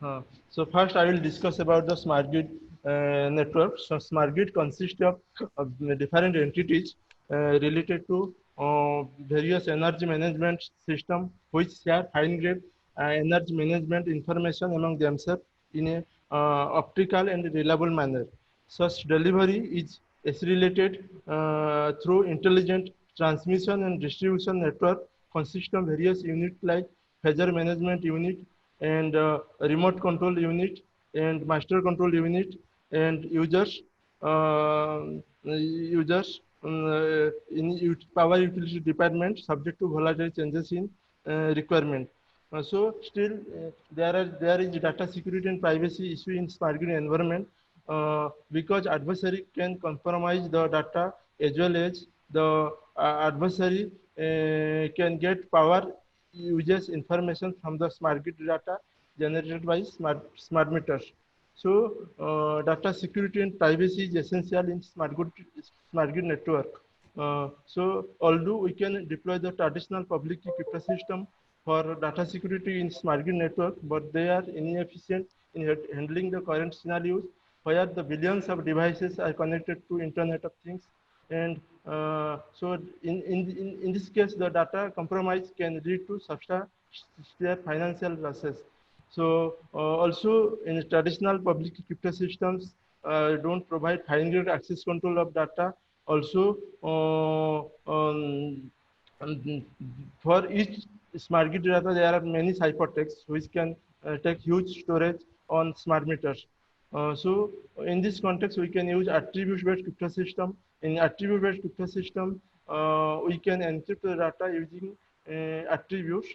So first I will discuss about the smart grid network. So smart grid consists of different entities related to various energy management system which share fine grade energy management information among themselves in a optical and reliable manner. Such delivery is accelerated through intelligent transmission and distribution network consist of various units like phasor management unit and remote control unit and master control unit and users in power utility department subject to volatile changes in requirement. So still there is data security and privacy issue in smart grid environment because adversary can compromise the data as well as the adversary can get power uses information from the smart grid data generated by smart meters. So data security and privacy is essential in smart grid network. So although we can deploy the traditional public key crypto system for data security in smart grid network, but they are inefficient in handling the current scenarios where the billions of devices are connected to Internet of Things. And so in this case, the data compromise can lead to substantial financial losses. So also in traditional public crypto systems don't provide fine-grained access control of data. Also, and for each smart grid data, there are many ciphertexts which can take huge storage on smart meters. So in this context, we can use attribute-based crypto system. In attribute-based crypto system, we can encrypt the data using attributes.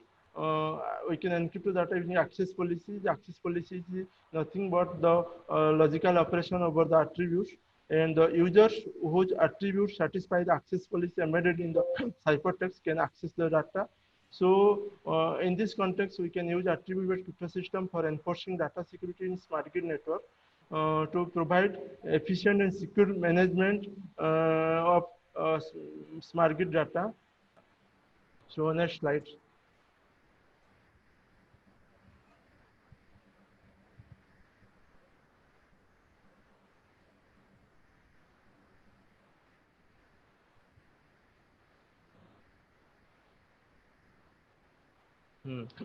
We can encrypt the data using access policy. The access policy is nothing but the logical operation over the attributes. And the users whose attributes satisfy the access policy embedded in the ciphertext can access the data. So in this context, we can use attribute-based crypto system for enforcing data security in smart grid network to provide efficient and secure management of smart grid data. So next slide.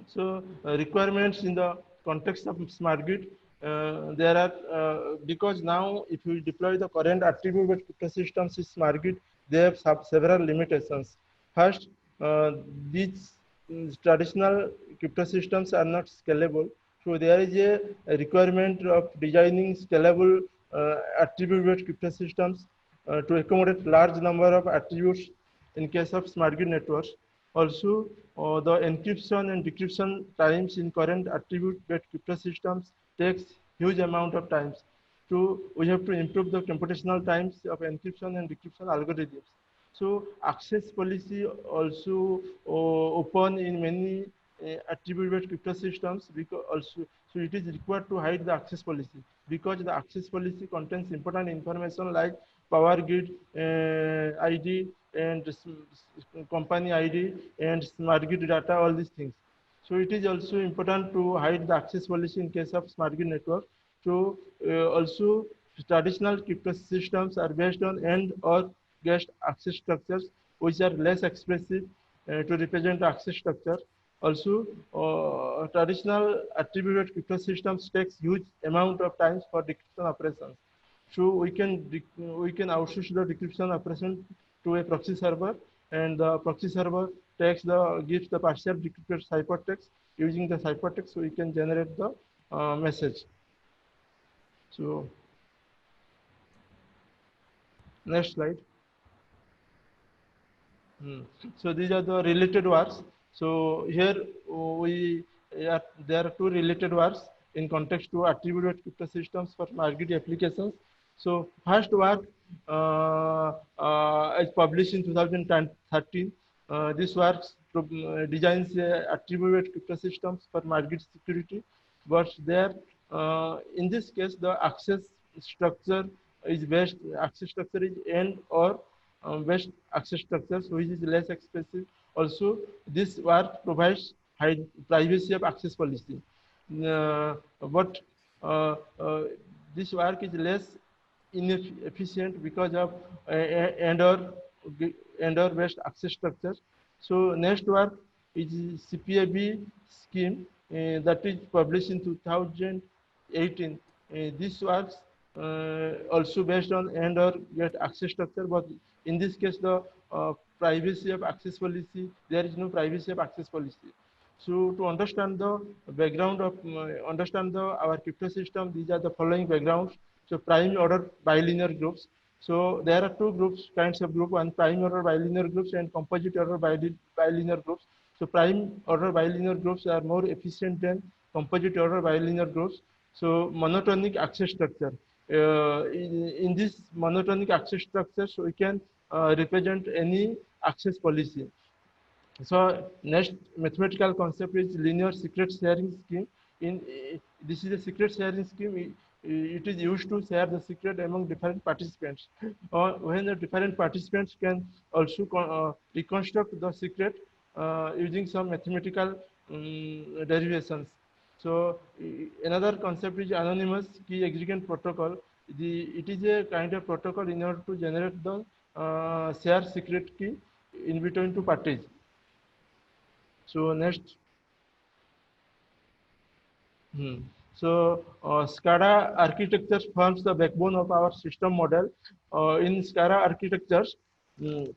So requirements in the context of smart grid, there are because now if you deploy the current attribute-based crypto systems in smart grid, they have several limitations. First, these traditional crypto systems are not scalable. So there is a requirement of designing scalable attribute-based crypto systems to accommodate large number of attributes in case of smart grid networks. Also, the encryption and decryption times in current attribute-based crypto systems takes huge amount of times. So we have to improve the computational times of encryption and decryption algorithms. So access policy also open in many attribute-based crypto systems because also so it is required to hide the access policy because the access policy contains important information like power grid ID and company ID and smart grid data, all these things. So it is also important to hide the access policy in case of smart grid network. So also traditional crypto systems are based on AND or guest access structures, which are less expressive to represent the access structure. Also, traditional attributed crypto systems takes huge amount of time for decryption operations. So we can outsource the decryption operation to a proxy server, and the proxy server gives the partial decrypted ciphertext. Using the ciphertext, so we can generate the message. So next slide. So these are the related works. So here we there are two related works in context to attributed crypto systems for market applications. So first work is published in 2013. This work designs attributed crypto systems for market security, but there in this case the structure access structure is AND or best access structures which is less expensive. Also, this work provides high privacy of access policy. but uh, uh, this work is less inefficient because of Endor based access structure. So next work is CPAB scheme that is published in 2018. This works also based on Endor get access structure, but in this case the privacy of access policy, there is no privacy of access policy. So to understand the background of understand the our crypto system, these are the following backgrounds. So prime order bilinear groups. So there are two groups, kinds of group, one prime order bilinear groups and composite order bilinear groups. So prime order bilinear groups are more efficient than composite order bilinear groups. So monotonic access structure. In this monotonic access structure, so we can represent any access policy. So next mathematical concept is linear secret sharing scheme. In this is a secret sharing scheme. It is used to share the secret among different participants. When the different participants can also reconstruct the secret using some mathematical derivations. So another concept is anonymous key aggregate protocol. It is a kind of protocol in order to generate the share secret key in between two parties. So next, so SCADA architecture forms the backbone of our system model. In SCADA architectures, mm,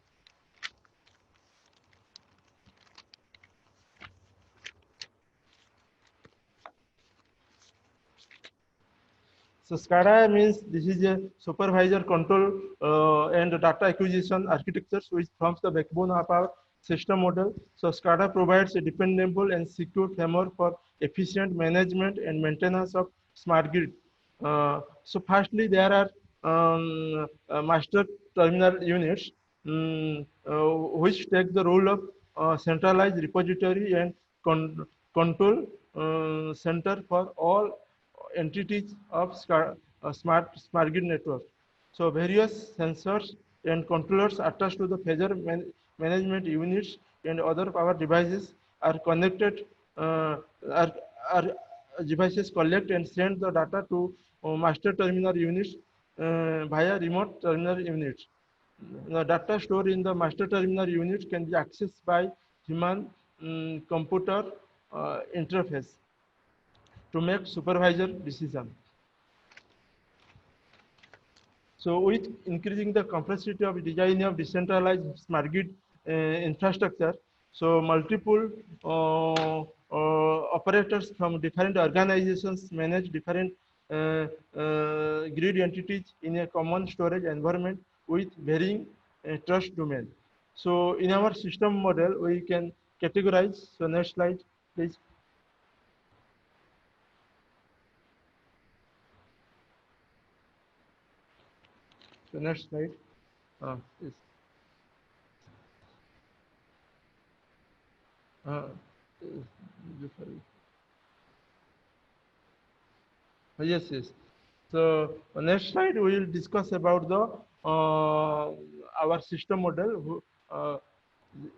so SCADA means this is a supervisor control and data acquisition architecture, which forms the backbone of our system model. So SCADA provides a dependable and secure framework for efficient management and maintenance of smart grid. So firstly, there are master terminal units which take the role of centralized repository and control center for all entities of smart grid network. So various sensors and controllers attached to the phasor management units and other power devices are connected, are, are devices collect and send the data to master terminal units via remote terminal units. The data stored in the master terminal unit can be accessed by human computer interface to make supervisor decision. So with increasing the complexity of design of decentralized smart grid infrastructure, so multiple operators from different organizations manage different grid entities in a common storage environment with varying trust domain. So in our system model, we can categorize. So next slide, please. So next slide. Yes. Uh, yes, yes. So next slide we will discuss about the our system model.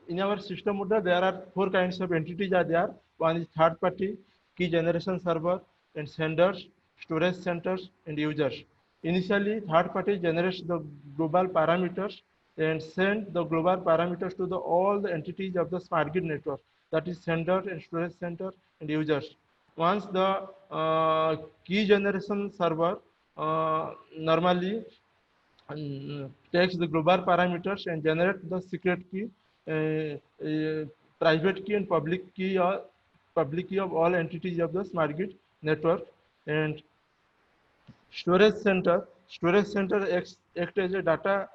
In our system model, there are four kinds of entities are there. One is third party, key generation server, and senders, storage centers, and users. Initially, third party generates the global parameters and send the global parameters to the all the entities of the smart grid network, that is sender and storage center and users. Once the key generation server normally takes the global parameters and generate the secret key, private key and public key of all entities of the smart grid network. And storage center act as a data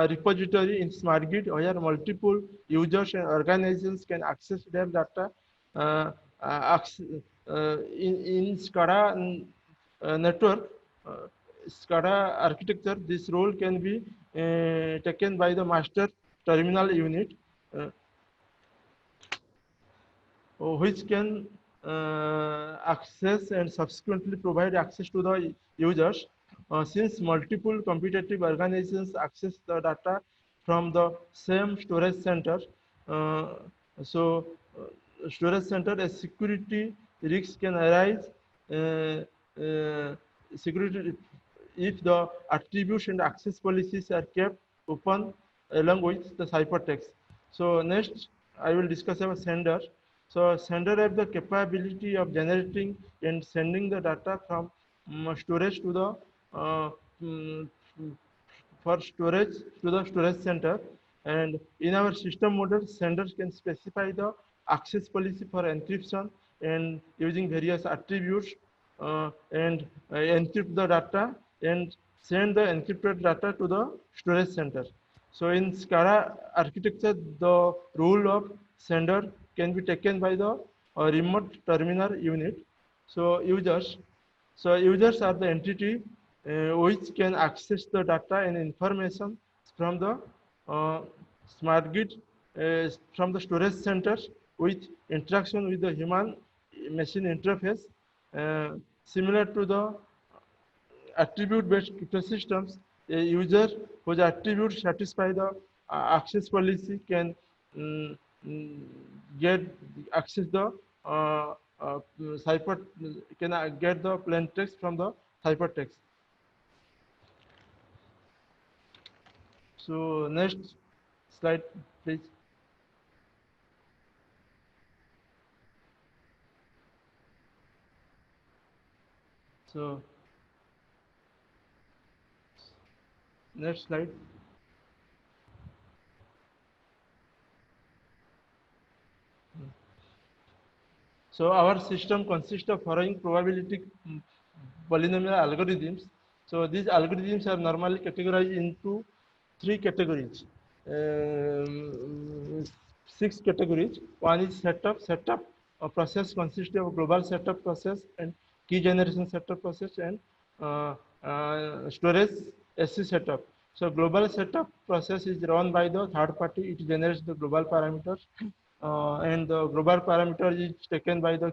repository in smart grid where multiple users and organizations can access their data. uh, in SCADA network, SCADA architecture, this role can be taken by the master terminal unit, uh, which can access and subsequently provide access to the users. Since multiple competitive organizations access the data from the same storage center, uh, so storage center as security risks can arise security if the attributes and access policies are kept open along with the ciphertext. So next, I will discuss about sender. So sender have the capability of generating and sending the data from storage to the mm, for storage to the storage center. And in our system model, senders can specify the access policy for encryption and using various attributes and encrypt the data and send the encrypted data to the storage center. So in SCADA architecture, the role of sender can be taken by the remote terminal unit. So users are the entity which can access the data and information from the uh, smart grid from the storage centers with interaction with the human machine interface similar to the attribute-based cryptosystems. A user whose attributes satisfy the access policy can mm, mm, get access the cipher can get the plain text from the ciphertext. So next slide, please. So next slide. So our system consists of following probabilistic polynomial algorithms. So these algorithms are normally categorized into three categories, six categories. One is setup. Setup process consists of global setup process and key generation setup process and storage SC setup. So global setup process is run by the third party. It generates the global parameters and the global parameter is taken by the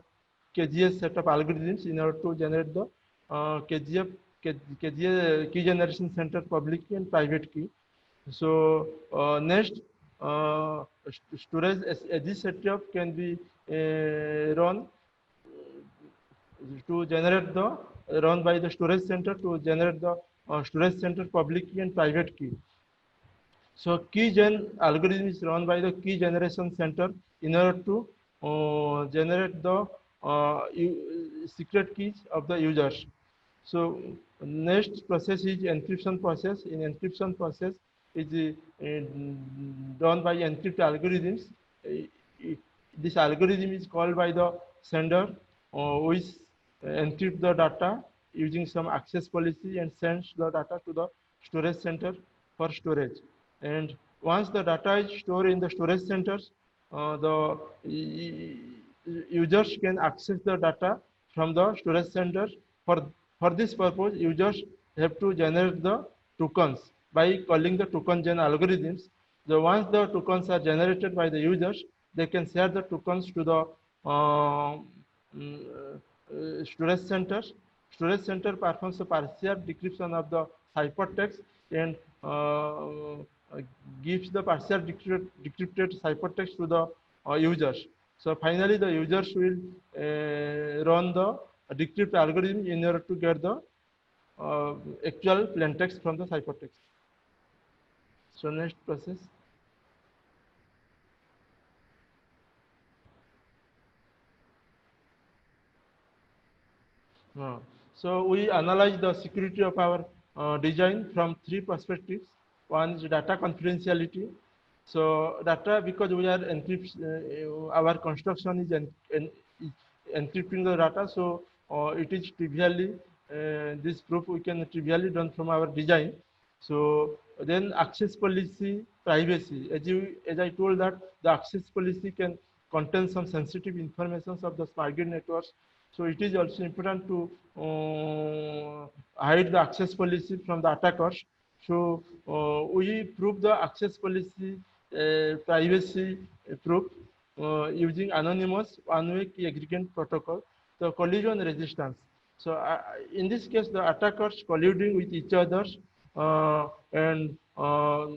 KGS set of algorithms in order to generate the KGS key generation center public key and private key. So next, storage edge setup can be run to generate the run by the storage center to generate the storage center public key and private key. So keygen algorithm is run by the key generation center in order to generate the secret keys of the users. So next process is encryption process. In encryption process is done by encrypt algorithms. This algorithm is called by the sender, which encrypt the data using some access policy and sends the data to the storage center for storage. And once the data is stored in the storage centers, the users can access the data from the storage center. For this purpose, users have to generate the tokens by calling the token gen algorithms. So once the tokens are generated by the users, they can share the tokens to the storage centers. Storage center performs a partial decryption of the ciphertext and gives the partial decrypted ciphertext to the users. So finally, the users will run the decrypt algorithm in order to get the actual plain text from the ciphertext. So next process. So we analyze the security of our design from three perspectives. One is data confidentiality. So data, because we are our construction is encrypting the data, so it is trivially this proof we can trivially done from our design. So then access policy, privacy. As I told that the access policy can contain some sensitive information of the smart grid networks. So it is also important to hide the access policy from the attackers. So we prove the access policy privacy proof using anonymous one-way key aggregate protocol, the collision resistance. So in this case, the attackers colluding with each other and so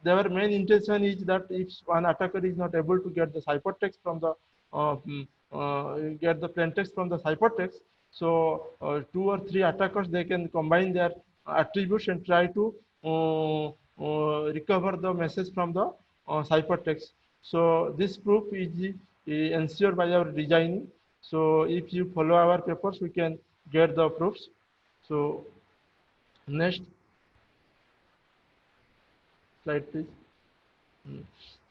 their main intention is that if one attacker is not able to get the ciphertext from the get the plaintext from the ciphertext, so two or three attackers, they can combine their attributes and try to recover the message from the ciphertext. So this proof is ensured by our design. So if you follow our papers, we can get the proofs. So next slide, please.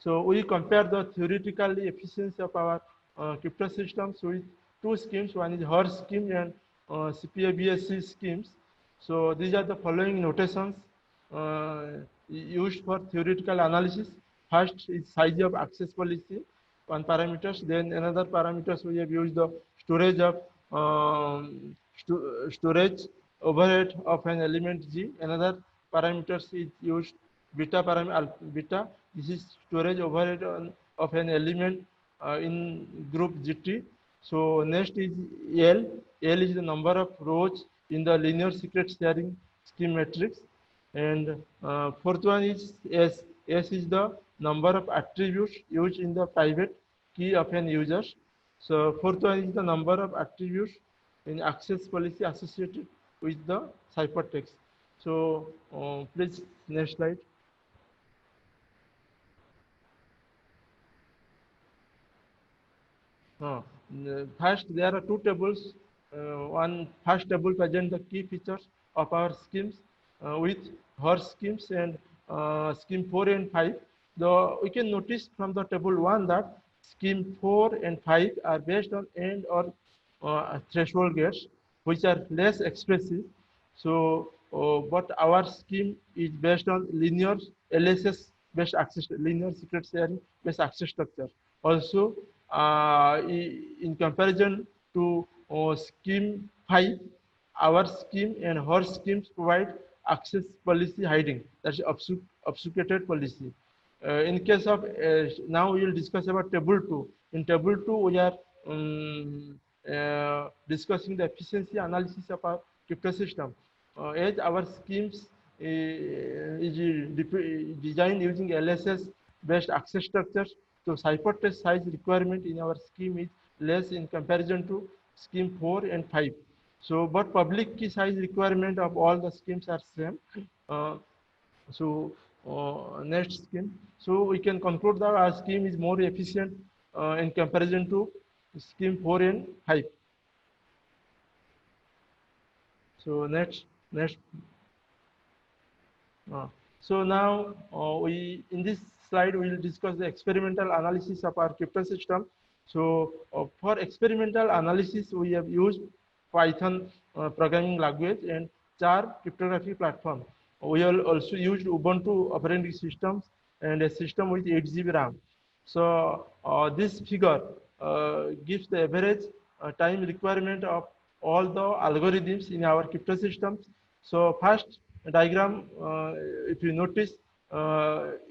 So we compare the theoretical efficiency of our crypto systems with two schemes. One is HER scheme and CPA-BSC schemes. So these are the following notations used for theoretical analysis. First is size of access policy, one parameters. Then another parameters we have used the storage of storage overhead of an element G. Another parameters is used beta parameter beta. This is storage overhead of an element in group GT. So next is L. L is the number of rows in the linear secret sharing scheme matrix. And fourth one is S. S is the number of attributes used in the private key of an user. So fourth one is the number of attributes in access policy associated with the ciphertext. So please next slide. First, there are two tables. One first table presents the key features of our schemes with her schemes and scheme 4 and 5. We can notice from the table 1 that scheme 4 and 5 are based on end or threshold gates, which are less expressive. So, but our scheme is based on linear LSS based access, linear secret sharing based access structure. Also, in comparison to scheme 5, our scheme and her schemes provide access policy hiding, that's obfuscated policy. In case of now we will discuss about table 2. In table 2 we are discussing the efficiency analysis of our crypto system. As our schemes is designed using LSS based access structures, so ciphertext size requirement in our scheme is less in comparison to scheme 4 and 5. So but public key size requirement of all the schemes are same. uh, so next scheme. So we can conclude that our scheme is more efficient in comparison to scheme 4 and 5. So next. Uh, so now we in this slide we will discuss the experimental analysis of our crypto system. So for experimental analysis we have used Python programming language and Char cryptography platform. We have also used Ubuntu operating systems and a system with 8 GB RAM. So this figure gives the average time requirement of all the algorithms in our crypto systems. So first diagram, if you notice,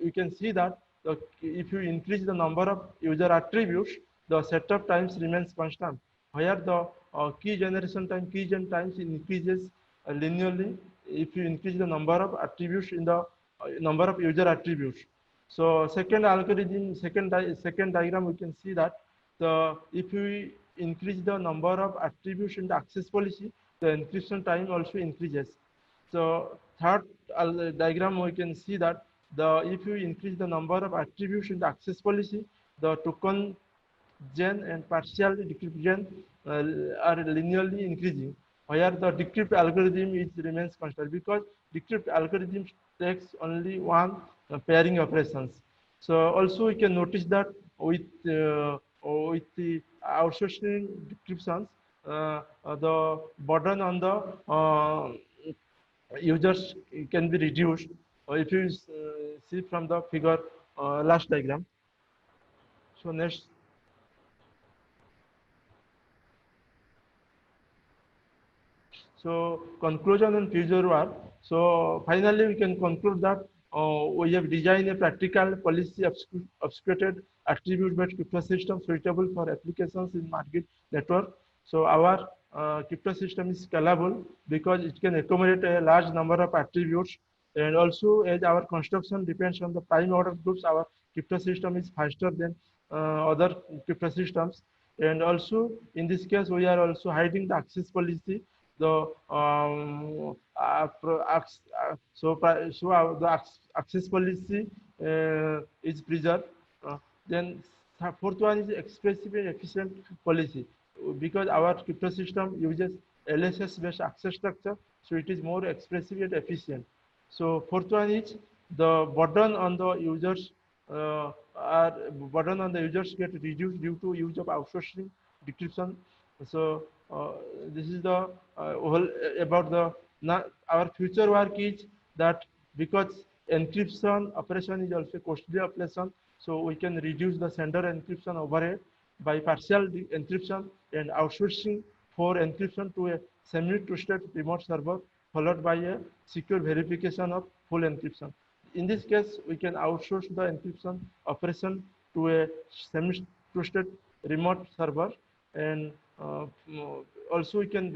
you can see that if you increase the number of user attributes, the setup times remains constant. Where the key generation time, key gen times increases linearly if you increase the number of attributes in the number of user attributes. So second algorithm, second diagram, we can see that if we increase the number of attributes in the access policy, the encryption time also increases. So third diagram, we can see that if you increase the number of attributes in the access policy, the token gen and partial decrypt gen are linearly increasing, where the decrypt algorithm remains constant because decrypt algorithm takes only one pairing operations. So also we can notice that with the outsourcing decryptions, the burden on the users can be reduced. If you see from the figure last diagram. So next. So conclusion and future work. So finally, we can conclude that we have designed a practical policy obfuscated attribute-based crypto system suitable for applications in market network. So our crypto system is scalable because it can accommodate a large number of attributes And also, as our construction depends on the prime order groups, our crypto system is faster than other crypto systems. And also, in this case, we are also hiding the access policy. The the access policy is preserved. Then fourth one is expressive and efficient policy, because our crypto system uses LSS based access structure, so it is more expressive and efficient. So fourth one is the burden on the users get reduced due to use of outsourcing decryption. So this is the whole about the now our future work is that, because encryption operation is also costly operation, so we can reduce the sender encryption overhead by partial encryption and outsourcing for encryption to a semi-trusted remote server, followed by a secure verification of full encryption. In this case, we can outsource the encryption operation to a semi-trusted remote server, and also we can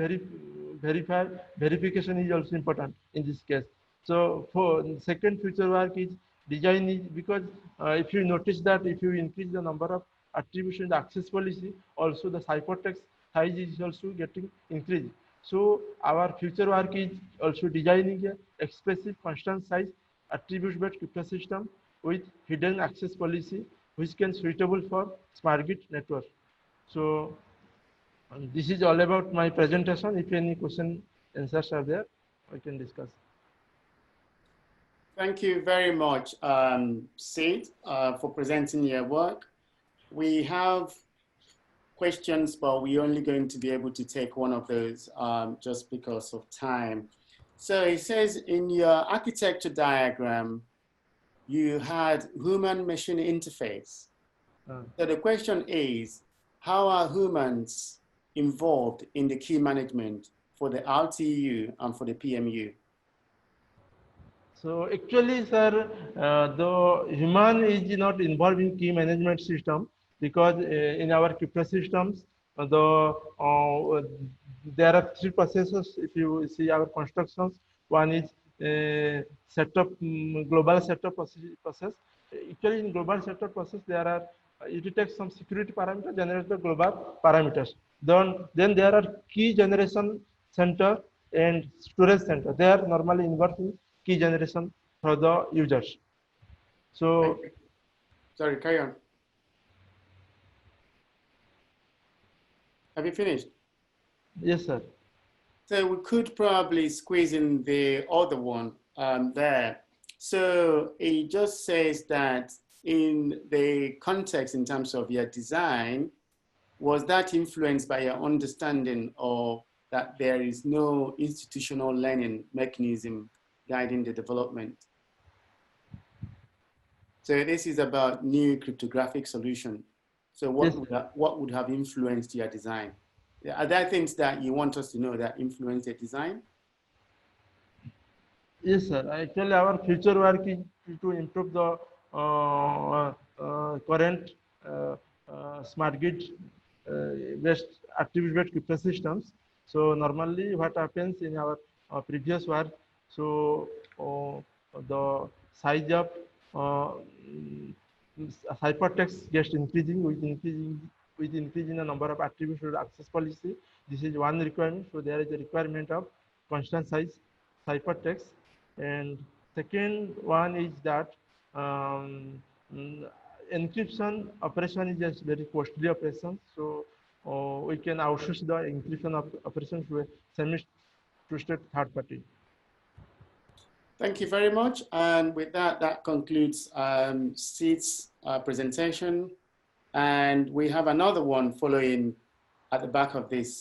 verify. Verification is also important in this case. So for second future work is design is, because if you notice that if you increase the number of attribution, the access policy, also the ciphertext size is also getting increased. So our future work is also designing a expressive constant size attribute-based crypto system with hidden access policy, which can suitable for smart grid network. So this is all about my presentation. If any question answers are there, I can discuss. Thank you very much, Sid, for presenting your work. We have questions, but we're only going to be able to take one of those just because of time. So it says in your architecture diagram, you had human-machine interface. So the question is, how are humans involved in the key management for the RTU and for the PMU? So actually, sir, the human is not involved in key management system, because in our crypto systems, there are three processes. If you see our constructions, one is setup, global setup process. Actually, in global setup process, there are it detects some security parameter, generates the global parameters. Then there are key generation center and storage center. They are normally involved in key generation for the users. So, sorry, carry on. Have you finished? Yes, sir. So we could probably squeeze in the other one there. So it just says that in the context in terms of your design, was that influenced by your understanding of that there is no institutional learning mechanism guiding the development? So this is about new cryptographic solution. So what would have influenced your design? Are there things that you want us to know that influence the design? Yes, sir. Actually, our future work is to improve the current smart grid based attribute-based crypto systems. So normally, what happens in our previous work? So the size of hypertext gets increasing with increasing the number of attributes to access policy. This is one requirement. So there is a requirement of constant size hypertext. And second one is that encryption operation is just very costly operation. So we can outsource the encryption of operation to a semi-trusted third party. Thank you very much. And with that, that concludes Sid's presentation. And we have another one following at the back of this.